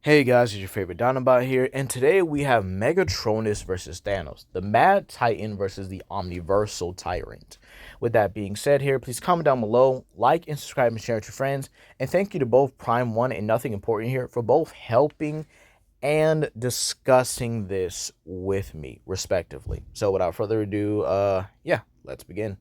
Hey guys, it's your favorite Dinobot here, and today we have Megatronus versus Thanos, the Mad Titan versus the Omniversal Tyrant. With that being said here, please comment down below, like and subscribe and share with your friends, and thank you to both Prime 1 and Nothing Important here for both helping and discussing this with me, respectively. So without further ado, yeah, let's begin.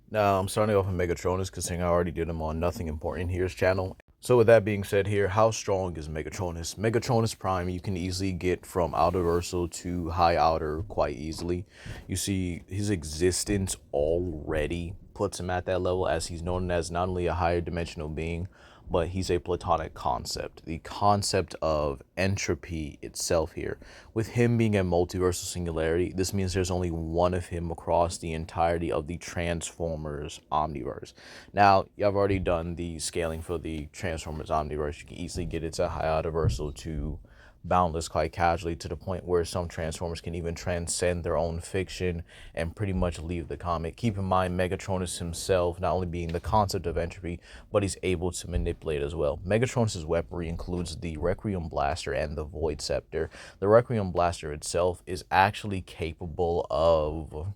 Now, I'm starting off with Megatronus, considering I already did him on Nothing Important Here's channel. So with that being said here, how strong is Megatronus? Megatronus Prime, you can easily get from Outer Versal to High Outer quite easily. You see, his existence already puts him at that level, as he's known as not only a higher dimensional being, but he's a platonic concept. The concept of entropy itself here. With him being a multiversal singularity, this means there's only one of him across the entirety of the Transformers Omniverse. Now, I've already done the scaling for the Transformers Omniverse. You can easily get it to high universal to boundless quite casually, to the point where some Transformers can even transcend their own fiction and pretty much leave the comic. Keep in mind, Megatronus himself, not only being the concept of entropy, but he's able to manipulate as well. Megatronus' weaponry includes the Requiem Blaster and the Void Scepter. The Requiem Blaster itself is actually capable of,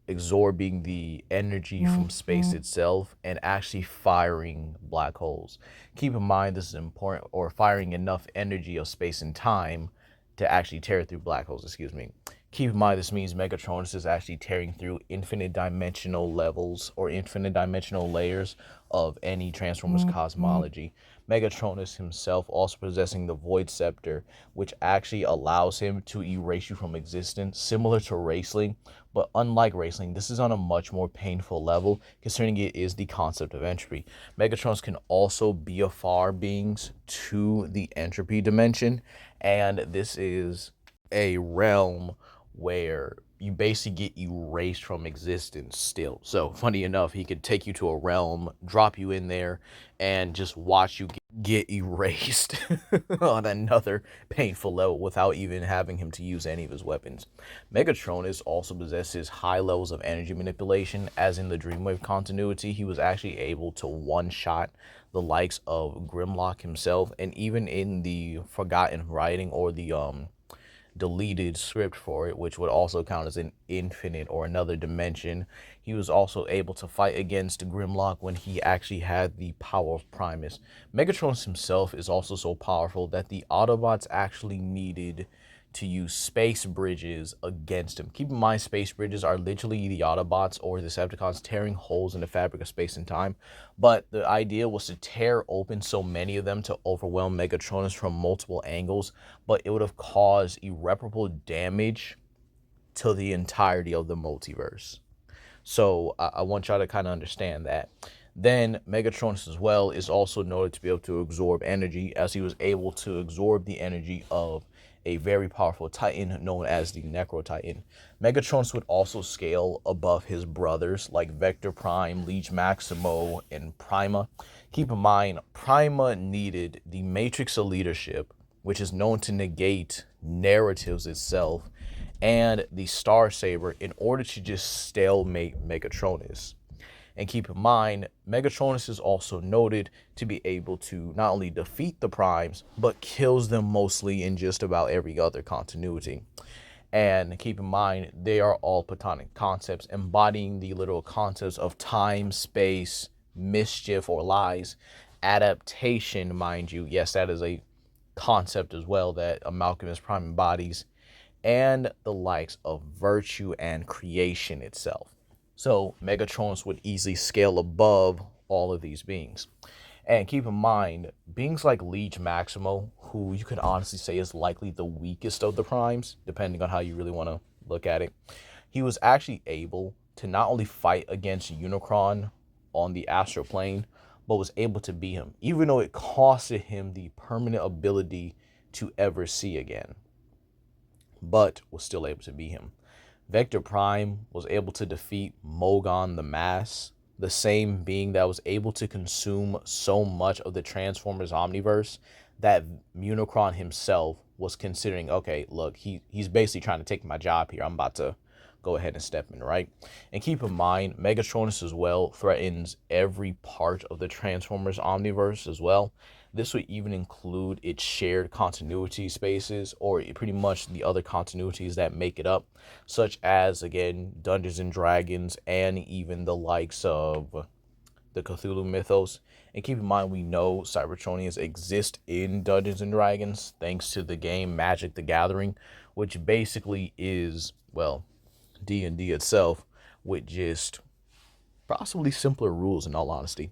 absorbing the energy from space itself and actually firing black holes. Keep in mind, this is important, or firing enough energy of space and time to actually tear through black holes, excuse me. Keep in mind, this means Megatronus is actually tearing through infinite dimensional levels or infinite dimensional layers of any Transformers cosmology. Megatronus himself also possessing the Void Scepter, which actually allows him to erase you from existence, similar to Raceling. But unlike Raceling, this is on a much more painful level, considering it is the concept of entropy. Megatronus can also be afar beings to the entropy dimension, and this is a realm where you basically get erased from existence still. So funny enough, he could take you to a realm, drop you in there, and just watch you get erased on another painful level without even having him to use any of his weapons. Megatronus also possesses high levels of energy manipulation, as in the Dreamwave continuity, he was actually able to one-shot the likes of Grimlock himself, and even in the Forgotten Writing, or the deleted script for it, which would also count as an infinite or another dimension, he was also able to fight against Grimlock when he actually had the power of Primus. Megatronus himself is also so powerful that the Autobots actually needed to use space bridges against him. Keep in mind, space bridges are literally the Autobots or Decepticons tearing holes in the fabric of space and time. But the idea was to tear open so many of them to overwhelm Megatronus from multiple angles, but it would have caused irreparable damage to the entirety of the multiverse. So I want y'all to kind of understand that. Then Megatronus as well is also noted to be able to absorb energy, as he was able to absorb the energy of a very powerful Titan known as the Necro Titan. Megatronus would also scale above his brothers like Vector Prime, Leech Maximo, and Prima. Keep in mind, Prima needed the Matrix of Leadership, which is known to negate narratives itself, and the Star Saber in order to just stalemate Megatronus. And keep in mind, Megatronus is also noted to be able to not only defeat the Primes, but kills them mostly in just about every other continuity. And keep in mind, they are all platonic concepts, embodying the literal concepts of time, space, mischief or lies, adaptation, mind you. Yes, that is a concept as well that Amalgamus Prime embodies, and the likes of virtue and creation itself. So Megatronus would easily scale above all of these beings. And keep in mind, beings like Leech Maximo, who you could honestly say is likely the weakest of the primes, depending on how you really want to look at it, he was actually able to not only fight against Unicron on the astral plane, but was able to beat him, even though it costed him the permanent ability to ever see again, but was still able to beat him. Vector Prime was able to defeat Mogon the Mass, the same being that was able to consume so much of the Transformers Omniverse that Unicron himself was considering, okay, look, he's basically trying to take my job here. I'm about to go ahead and step in, right? And keep in mind, Megatronus as well threatens every part of the Transformers Omniverse as well, This would even include its shared continuity spaces, or pretty much the other continuities that make it up, such as, again, Dungeons and Dragons, and even the likes of the Cthulhu mythos. And keep in mind, we know Cybertronians exist in Dungeons and Dragons thanks to the game Magic the Gathering, which basically is, well, D&D itself, with just possibly simpler rules in all honesty.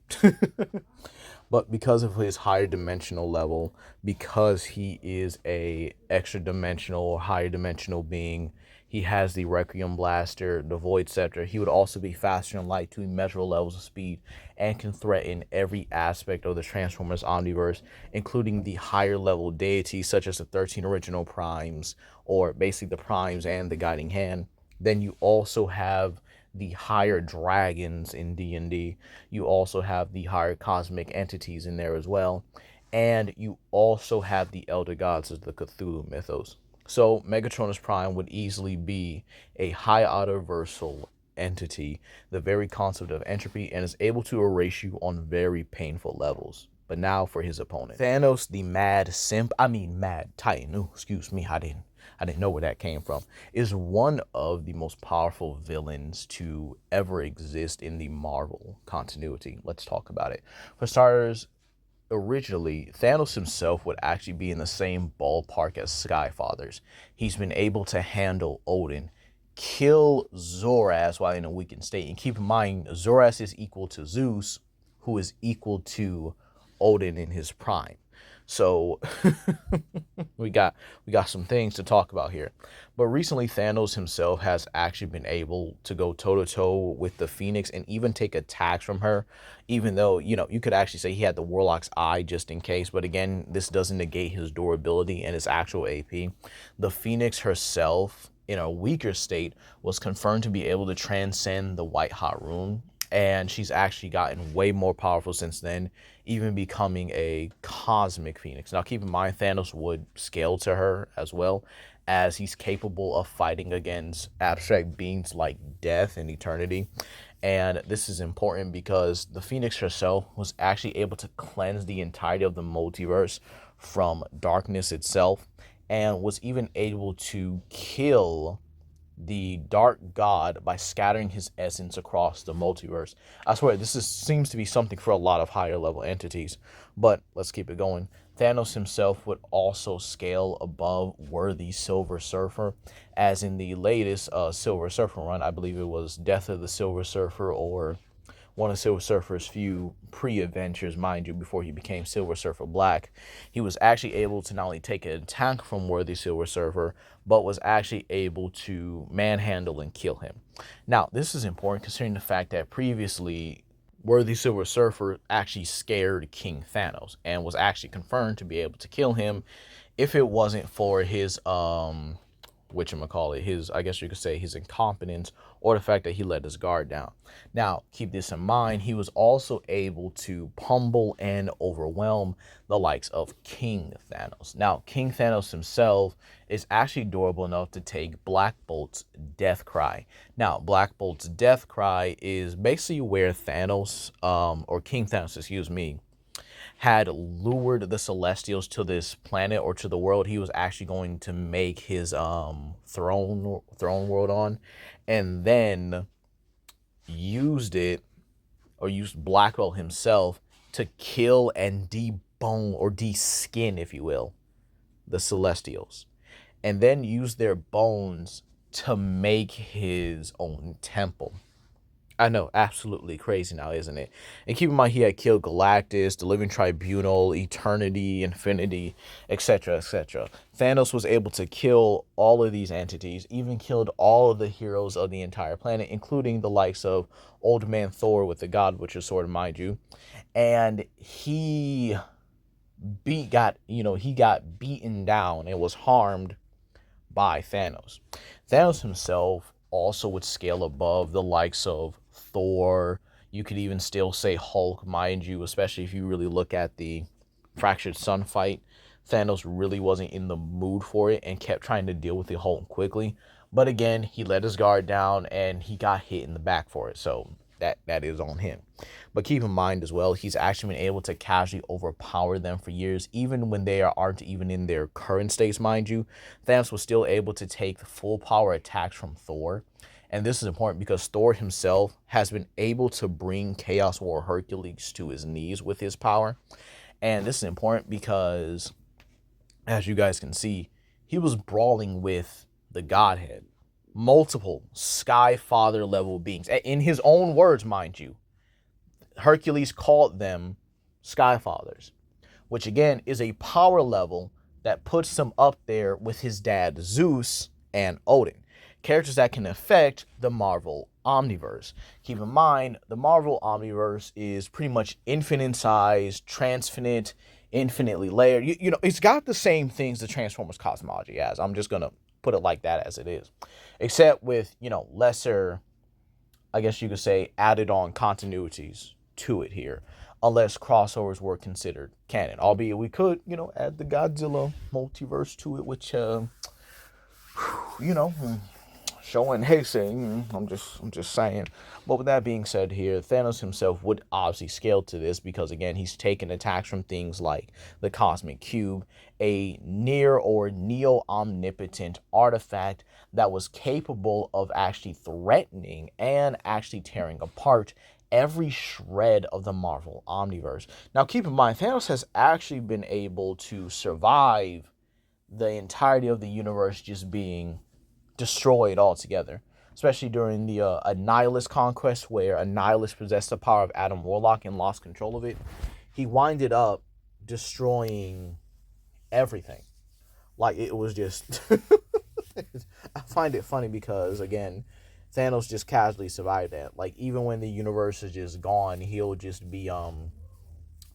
But because of his higher dimensional level, because he is a extra dimensional or higher dimensional being, he has the Requiem Blaster, the Void Scepter. He would also be faster than light to immeasurable levels of speed and can threaten every aspect of the Transformers Omniverse, including the higher level deities such as the 13 original Primes, or basically the Primes and the Guiding Hand. Then you also have the higher dragons in D&D. You also have the higher cosmic entities in there as well. And you also have the elder gods of the Cthulhu mythos. So Megatronus Prime would easily be a high autoversal entity, the very concept of entropy, and is able to erase you on very painful levels. But now for his opponent. Thanos, the mad titan. Ooh, excuse me, I didn't know where that came from, is one of the most powerful villains to ever exist in the Marvel continuity. Let's talk about it. For starters, originally, Thanos himself would actually be in the same ballpark as Skyfathers. He's been able to handle Odin, kill Zoras while in a weakened state. And keep in mind, Zoras is equal to Zeus, who is equal to Odin in his prime. So we got some things to talk about here. But recently, Thanos himself has actually been able to go toe-to-toe with the Phoenix and even take attacks from her, even though, you could actually say he had the Warlock's Eye just in case. But again, this doesn't negate his durability and his actual AP. The Phoenix herself, in a weaker state, was confirmed to be able to transcend the White Hot Rune, and she's actually gotten way more powerful since then, even becoming a cosmic Phoenix. Now, keep in mind, Thanos would scale to her as well, as he's capable of fighting against abstract beings like death and eternity. And this is important because the Phoenix herself was actually able to cleanse the entirety of the multiverse from darkness itself, and was even able to kill the dark god by scattering his essence across the multiverse. I swear, seems to be something for a lot of higher level entities, but let's keep it going. Thanos himself would also scale above Worthy Silver Surfer, as in the latest Silver Surfer run. I believe it was Death of the Silver Surfer, or one of Silver Surfer's few pre-adventures, mind you, before he became Silver Surfer Black. He was actually able to not only take an attack from Worthy Silver Surfer, but was actually able to manhandle and kill him. Now, this is important considering the fact that previously, Worthy Silver Surfer actually scared King Thanos and was actually confirmed to be able to kill him if it wasn't for his his, I guess you could say, his incompetence, or the fact that he let his guard down. Now, keep this in mind, he was also able to pummel and overwhelm the likes of King Thanos. Now, King Thanos himself is actually durable enough to take Black Bolt's Death Cry. Now, Black Bolt's Death Cry is basically where Thanos, or King Thanos, excuse me, had lured the Celestials to this planet, or to the world he was actually going to make his throne world on, and then used Blackwell himself to kill and debone, or de-skin, if you will, the Celestials, and then used their bones to make his own temple. I know, absolutely crazy now, isn't it? And keep in mind, he had killed Galactus, the Living Tribunal, Eternity, Infinity, etc., etc. Thanos was able to kill all of these entities, even killed all of the heroes of the entire planet, including the likes of Old Man Thor with the God Witcher sword, mind you. And he got beaten down and was harmed by Thanos. Thanos himself also would scale above the likes of Thor. You could even still say Hulk, mind you, especially if you really look at the Fractured Sun fight. Thanos really wasn't in the mood for it and kept trying to deal with the Hulk quickly. But again, he let his guard down and he got hit in the back for it. So that is on him. But keep in mind as well, he's actually been able to casually overpower them for years, even when they aren't even in their current states, mind you. Thanos was still able to take the full power attacks from Thor. And this is important because Thor himself has been able to bring Chaos War Hercules to his knees with his power. And this is important because, as you guys can see, he was brawling with the Godhead, multiple Sky Father level beings. In his own words, mind you, Hercules called them Sky Fathers, which again is a power level that puts him up there with his dad Zeus and Odin, characters that can affect the Marvel Omniverse. Keep in mind, the Marvel Omniverse is pretty much infinite size, transfinite, infinitely layered. You know, it's got the same things the Transformers cosmology has. I'm just going to put it like that as it is. Except with, you know, lesser, I guess you could say, added on continuities to it here. Unless crossovers were considered canon. Albeit we could, you know, add the Godzilla multiverse to it, which, you know, showing Heisei, I'm just saying. But with that being said here, Thanos himself would obviously scale to this because, again, he's taken attacks from things like the Cosmic Cube, a near or neo-omnipotent artifact that was capable of actually threatening and actually tearing apart every shred of the Marvel Omniverse. Now, keep in mind, Thanos has actually been able to survive the entirety of the universe just being destroyed altogether, especially during the Annihilus conquest, where Annihilus possessed the power of Adam Warlock and lost control of it. He winded up destroying everything. Like, it was just... I find it funny because, again, Thanos just casually survived that. Like, even when the universe is just gone, he'll just be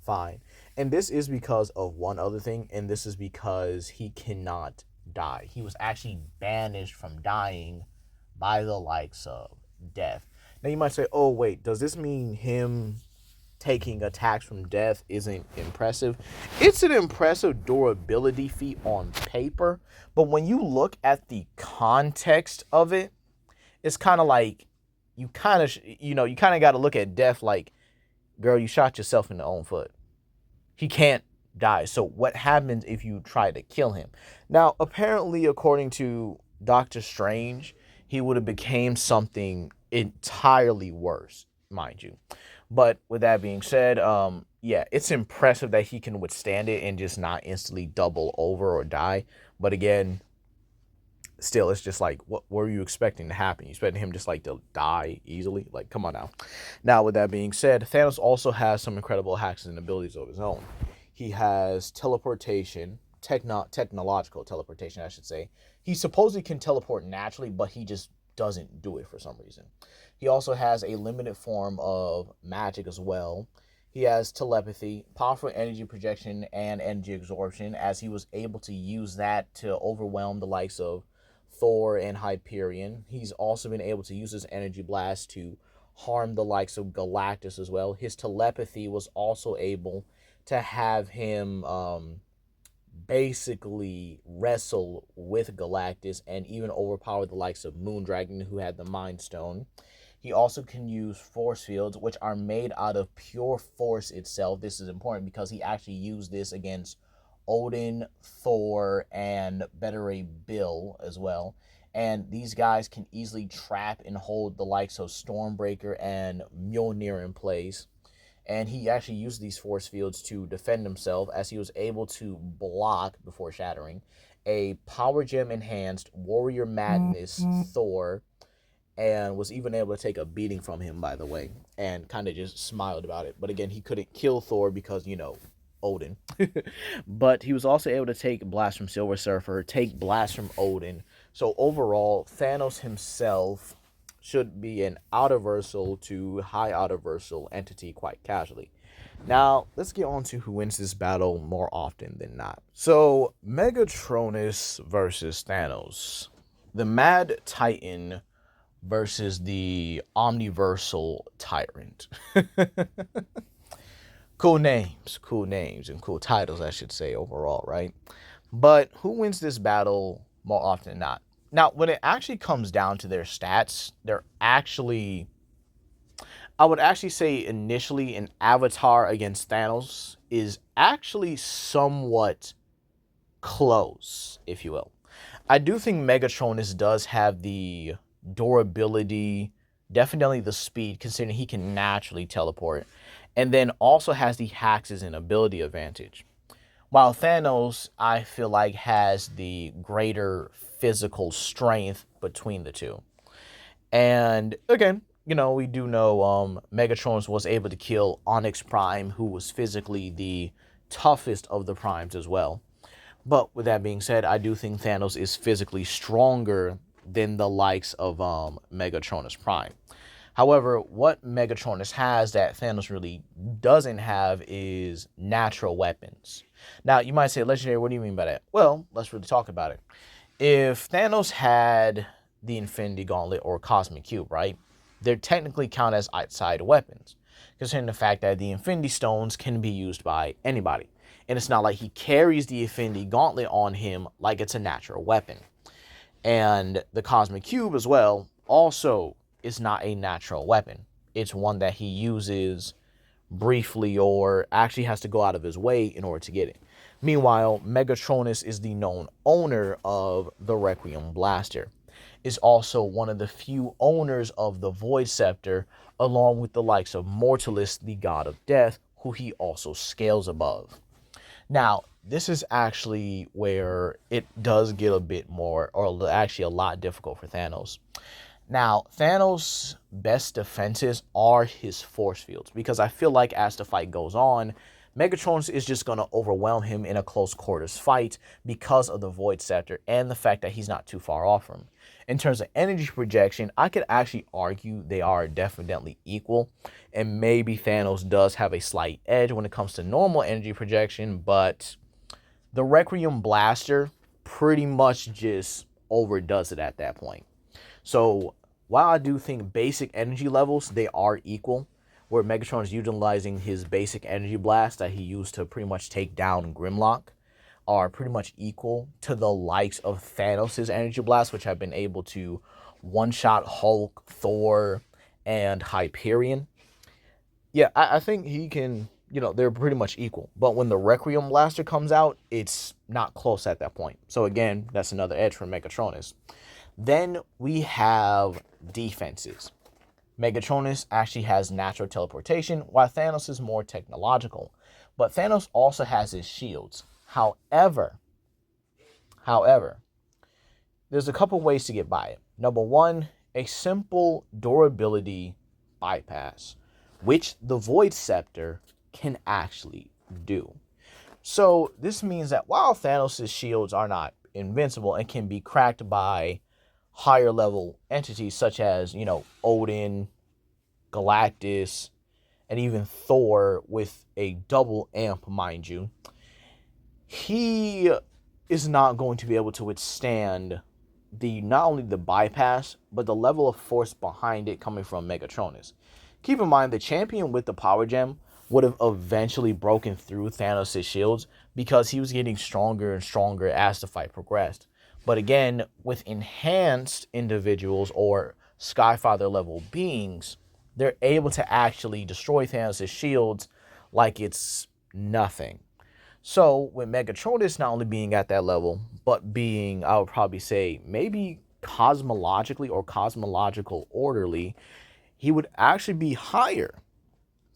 fine. And this is because of one other thing, and this is because he cannot die. He was actually banished from dying by the likes of death. Now you might say, oh wait, does this mean him taking attacks from death isn't impressive? It's an impressive durability feat on paper, but when you look at the context of it, it's kind of like you kind of got to look at death like, girl, you shot yourself in the own foot. He can't die. So what happens if you try to kill him? Now, apparently, according to Doctor Strange, he would have became something entirely worse, mind you. But with that being said, yeah, it's impressive that he can withstand it and just not instantly double over or die. But again, still, it's just like, what were you expecting to happen? You expecting him just like to die easily? Like, come on now. Now, with that being said, Thanos also has some incredible hacks and abilities of his own. He has teleportation, technological teleportation, I should say. He supposedly can teleport naturally, but he just doesn't do it for some reason. He also has a limited form of magic as well. He has telepathy, powerful energy projection, and energy absorption, as he was able to use that to overwhelm the likes of Thor and Hyperion. He's also been able to use his energy blast to harm the likes of Galactus as well. His telepathy was also able to have him basically wrestle with Galactus and even overpower the likes of Moondragon, who had the Mind Stone. He also can use force fields, which are made out of pure force itself. This is important because he actually used this against Odin, Thor, and Beta Ray Bill as well. And these guys can easily trap and hold the likes of Stormbreaker and Mjolnir in place. And he actually used these force fields to defend himself, as he was able to block, before shattering, a Power Gem enhanced Warrior Madness Thor, and was even able to take a beating from him, by the way, and kind of just smiled about it. But again, he couldn't kill Thor because, you know, Odin. But he was also able to take Blast from Silver Surfer, take Blast from Odin. So overall, Thanos himself should be an outerversal to high outerversal entity quite casually. Now, let's get on to who wins this battle more often than not. So, Megatronus versus Thanos. The Mad Titan versus the Omniversal Tyrant. Cool names, and cool titles, I should say, overall, right? But who wins this battle more often than not? Now, when it actually comes down to their stats, they're actually, I would actually say initially an Avatar against Thanos is actually somewhat close, if you will. I do think Megatronus does have the durability, definitely the speed, considering he can naturally teleport, and then also has the hacks and ability advantage. While Thanos, I feel like, has the greater physical strength between the two. And again, we do know Megatronus was able to kill Onyx Prime, who was physically the toughest of the primes as well. But with that being said, I do think Thanos is physically stronger than the likes of Megatronus Prime. However, what Megatronus has that Thanos really doesn't have is natural weapons. Now, you might say, Legendary, what do you mean by that? Well, let's really talk about it. If Thanos had the Infinity Gauntlet or Cosmic Cube, right? They're technically count as outside weapons, considering the fact that the Infinity Stones can be used by anybody. And it's not like he carries the Infinity Gauntlet on him like it's a natural weapon. And the Cosmic Cube as well also is not a natural weapon. It's one that he uses briefly or actually has to go out of his way in order to get it. Meanwhile, Megatronus is the known owner of the Requiem Blaster. Is also one of the few owners of the Void Scepter, along with the likes of Mortalus, the god of death, who he also scales above. Now, this is actually where it does get a bit more, or actually a lot difficult for Thanos. Now, Thanos' best defenses are his force fields, because I feel like as the fight goes on, Megatronus is just going to overwhelm him in a close quarters fight because of the Void Scepter and the fact that he's not too far off from him. In terms of energy projection, I could actually argue they are definitely equal, and maybe Thanos does have a slight edge when it comes to normal energy projection, but the Requiem Blaster pretty much just overdoes it at that point. So while I do think basic energy levels, they are equal, where Megatron is utilizing his basic energy blast that he used to pretty much take down Grimlock, are pretty much equal to the likes of Thanos' energy blast, which have been able to one-shot Hulk, Thor, and Hyperion. Yeah, I think he can, they're pretty much equal. But when the Requiem Blaster comes out, it's not close at that point. So again, that's another edge for Megatronus. Then we have defenses. Megatronus actually has natural teleportation, while Thanos is more technological. But Thanos also has his shields. However, there's a couple ways to get by it. Number one, a simple durability bypass, which the Void Scepter can actually do. So this means that while Thanos' shields are not invincible and can be cracked by higher level entities such as, Odin, Galactus, and even Thor with a double amp, mind you, he is not going to be able to withstand not only the bypass, but the level of force behind it coming from Megatronus. Keep in mind, the champion with the power gem would have eventually broken through Thanos' shields because he was getting stronger and stronger as the fight progressed. But again, with enhanced individuals or Skyfather level beings, they're able to actually destroy Thanos' shields like it's nothing. So with Megatronus not only being at that level, but being, I would probably say, maybe cosmologically or cosmological orderly, he would actually be higher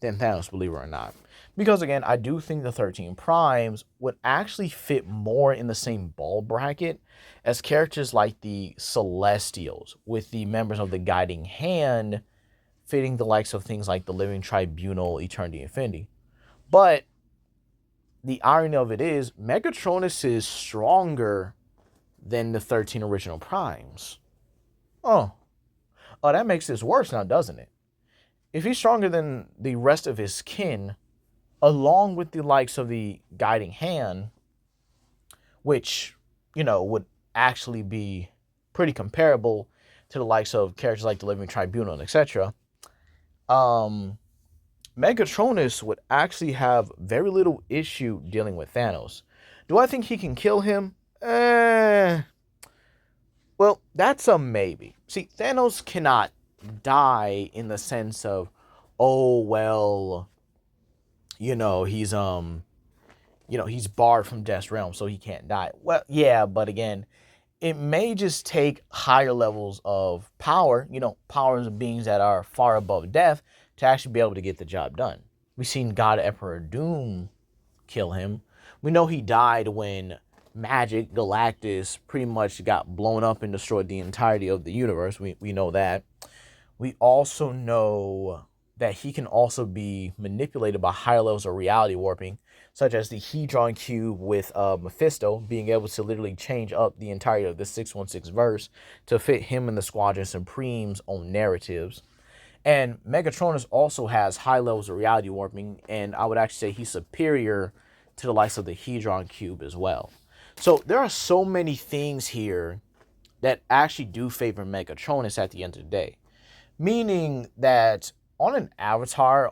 than Thanos, believe it or not. Because again, I do think the 13 Primes would actually fit more in the same ball bracket as characters like the Celestials, with the members of the Guiding Hand fitting the likes of things like the Living Tribunal, Eternity, Infinity. But the irony of it is, Megatronus is stronger than the 13 original Primes. Oh, that makes this worse now, doesn't it? If he's stronger than the rest of his kin, along with the likes of the Guiding Hand, which, would actually be pretty comparable to the likes of characters like the Living Tribunal and etc., Megatronus would actually have very little issue dealing with Thanos. Do I think he can kill him? Well, that's a maybe. See, Thanos cannot die in the sense of oh well, he's barred from Death's realm, so he can't die. Well, yeah, but again, it may just take higher levels of power, powers of beings that are far above death, to actually be able to get the job done. We've seen God Emperor Doom kill him. We know he died when Magic Galactus pretty much got blown up and destroyed the entirety of the universe. We know that. We also know that he can also be manipulated by higher levels of reality warping, such as the Hedron Cube with Mephisto being able to literally change up the entirety of the 616 verse to fit him and the Squadron Supreme's own narratives. And Megatronus also has high levels of reality warping, and I would actually say he's superior to the likes of the Hedron Cube as well. So there are so many things here that actually do favor Megatronus at the end of the day. Meaning that on Avatar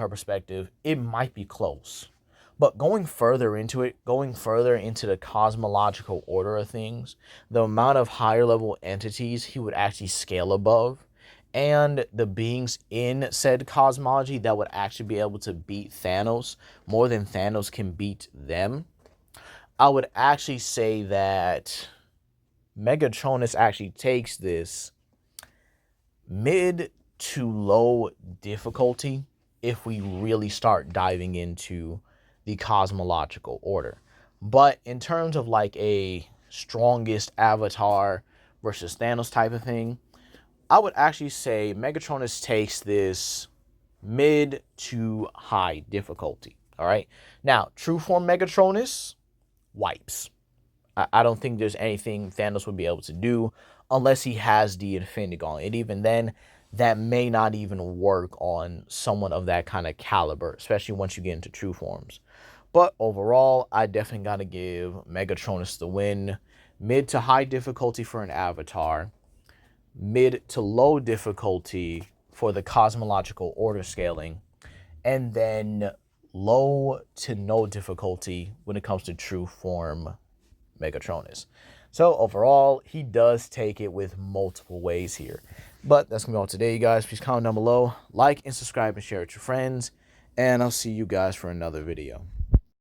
perspective, it might be close. But going further into the cosmological order of things, the amount of higher level entities he would actually scale above, and the beings in said cosmology that would actually be able to beat Thanos more than Thanos can beat them, I would actually say that Megatronus actually takes this mid to low difficulty if we really start diving into the cosmological order. But in terms of like a strongest Avatar versus Thanos type of thing, I would actually say Megatronus takes this mid to high difficulty. All right. Now, true form Megatronus wipes. I don't think there's anything Thanos would be able to do unless he has the Infinity Gauntlet. And even then, that may not even work on someone of that kind of caliber, especially once you get into true forms. But overall, I definitely got to give Megatronus the win. Mid to high difficulty for an Avatar. Mid to low difficulty for the cosmological order scaling. And then low to no difficulty when it comes to true form Megatronus. So overall, he does take it with multiple ways here. But that's going to be all today, you guys. Please comment down below, like and subscribe and share with your friends. And I'll see you guys for another video.